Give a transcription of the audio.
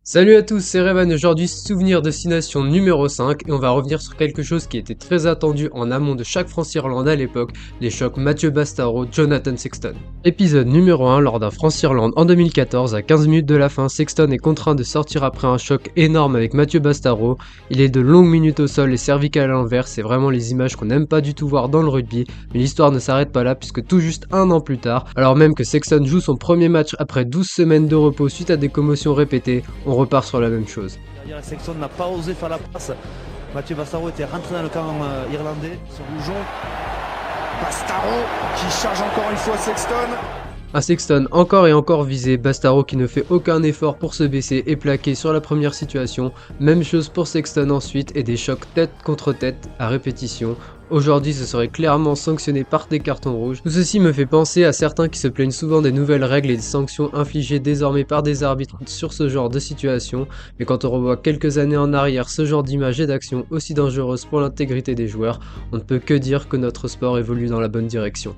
Salut à tous, c'est Revan. Aujourd'hui, souvenir destination numéro 5 et on va revenir sur quelque chose qui était très attendu en amont de chaque France-Irlande à l'époque, les chocs Mathieu Bastaro, Jonathan Sexton. Épisode numéro 1, lors d'un France-Irlande en 2014, à 15 minutes de la fin, Sexton est contraint de sortir après un choc énorme avec Mathieu Bastaro. Il est de longues minutes au sol et cervical à l'envers, c'est vraiment les images qu'on n'aime pas du tout voir dans le rugby, mais l'histoire ne s'arrête pas là puisque tout juste un an plus tard, alors même que Sexton joue son premier match après 12 semaines de repos suite à des commotions répétées, on repart sur la même chose. Derrière, Sexton n'a pas osé faire la passe. Mathieu Bastaro était rentré dans le camp irlandais. Sur Rougeon. Bastaro qui charge encore une fois Sexton. Un Sexton encore et encore visé, Bastaro qui ne fait aucun effort pour se baisser et plaqué sur la première situation. Même chose pour Sexton ensuite et des chocs tête contre tête à répétition. Aujourd'hui, ce serait clairement sanctionné par des cartons rouges. Tout ceci me fait penser à certains qui se plaignent souvent des nouvelles règles et des sanctions infligées désormais par des arbitres sur ce genre de situation, mais quand on revoit quelques années en arrière ce genre d'images et d'actions aussi dangereuses pour l'intégrité des joueurs, on ne peut que dire que notre sport évolue dans la bonne direction.